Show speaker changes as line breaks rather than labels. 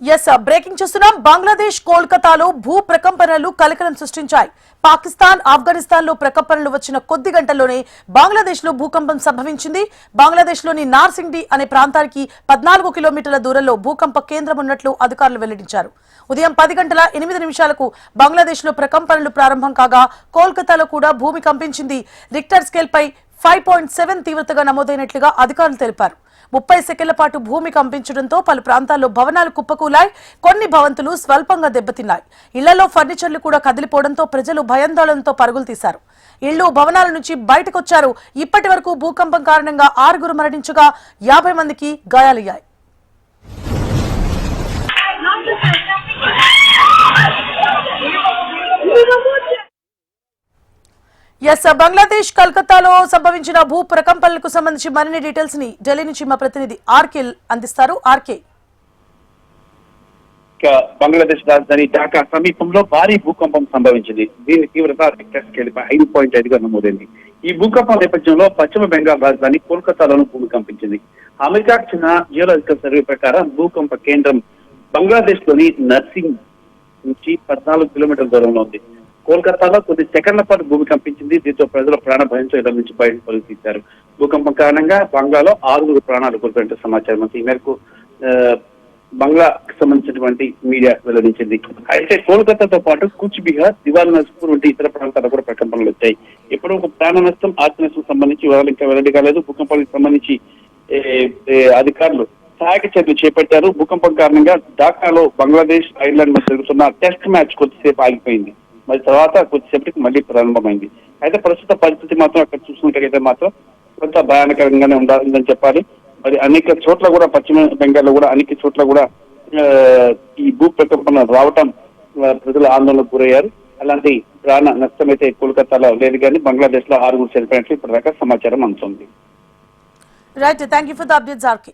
Breaking చూస్తున్నాం. బంగ్లాదేశ్ కోల్కతాలో భూ ప్రకంపనలు కలకలం సృష్టించాయి. పాకిస్తాన్, ఆఫ్ఘనిస్తాన్ లో ప్రకంపనలు వచ్చిన కొద్ది గంటల్లోనే బంగ్లాదేశ్ లో భూకంపం సంభవించింది. బంగ్లాదేశ్ లోని నార్సింగ్డి అనే ప్రాంతానికి 14 కిలోమీటర్ల దూరంలో భూకంప కేంద్రం ఉన్నట్లు అధికారులు వెల్లడించారు. ఉదయం 10:08 బంగ్లాదేశ్ లో ప్రకంపనలు ప్రారంభం కాగా కోల్కతాలో కూడా భూమి కంపించింది. రిక్టర్ స్కేల్ పై 5.7 తీవ్రతగా నమోదైనట్లుగా అధికారులు తెలిపారు. 30 సెకండ్ల పాటు భూమి కంపించడంతో పలు ప్రాంతాల్లో భవనాలు కుప్పకూలాయి. కొన్ని భవంతులు స్వల్పంగా దెబ్బతిన్నాయి. ఇళ్లలో ఫర్నిచర్లు కూడా కదిలిపోవడంతో ప్రజలు భయాందోళనతో పరుగులు తీశారు. ఇళ్లు, భవనాల నుంచి బయటకొచ్చారు. ఇప్పటి వరకు భూకంపం కారణంగా 6 మరణించగా 50 మందికి గాయాలయ్యాయి. బంగ్లాదేశ్ కల్కత్తాలో సంభవించిన భూ ప్రకంపనలకు సంబంధించి మరిన్ని డీటెయిల్స్ ని ఢిల్లీ నుంచి మా ప్రతినిధి ఆర్కే అందిస్తారు. ఆర్కే,
బంగ్లాదేశ్ రాజధాని ఢాకా సమీపంలో భారీ భూకంపం సంభవించింది. దీని తీవ్రత రిక్టర్ స్కేల్ పై 5.5గా నమోదైంది. ఈ భూకంపం నేపథ్యంలో పశ్చిమ బెంగాల్ రాజధాని కోల్కతాలోనూ భూమి కంపించింది. అమెరికాకు చెందిన జియోలాజికల్ సర్వే ప్రకారం భూకంప కేంద్రం బంగ్లాదేశ్ లోని నర్సింగ్ నుంచి 14 కిలోమీటర్ల దూరంలో ఉంది. కోల్కతాలో కొద్ది సెకండ్ల పాటు భూమి కంపించింది. దీంతో ప్రజల ప్రాణ భయంతో ఇళ్ల నుంచి బయటకు పరుగు తీశారు. భూకంపం కారణంగా బంగ్లాలో 6 ప్రాణాలు కోల్పోయినట్టు సమాచారం. ఈ మేరకు బంగ్లాకు సంబంధించినటువంటి మీడియా వెల్లడించింది. అయితే కోల్కతాతో పాటు కూచ్ బిహార్, దివాల్ నస్పూర్ వంటి ఇతర ప్రాంతాల్లో కూడా ప్రకంపనలు వచ్చాయి. ఇప్పుడు ఒక ప్రాణ నష్టం, ఆస్తి నష్టం సంబంధించి వివరాలు ఇంకా వెల్లడి కాలేదు. భూకంపానికి సంబంధించి అధికారులు సహాయక చర్యలు చేపట్టారు. భూకంపం కారణంగా ఢాకాలో బంగ్లాదేశ్, ఐర్లాండ్ మధ్య జరుగుతున్న టెస్ట్ మ్యాచ్ కొద్దిసేపు ఆగిపోయింది. మరి తర్వాత కొద్దిసేపటికి మళ్ళీ ప్రారంభమైంది. అయితే ప్రస్తుత పరిస్థితి మాత్రం అక్కడ చూసుకున్నట్లయితే మాత్రం కొంత భయానకరంగానే ఉండాలని చెప్పాలి. మరి అనేక చోట్ల కూడా పశ్చిమ బెంగాల్లో కూడా అనేక చోట్ల కూడా ఈ భూ ప్రకంపన రావటం ప్రజలు ఆందోళనకు గురయ్యారు. అలాంటి ప్రాణ నష్టం అయితే కోల్కతాలో లేదు, కానీ బంగ్లాదేశ్ లో 6 చనిపోయినట్లు ఇప్పటిదాకా సమాచారం అందుతుంది.
Right, thank you for the updates RK.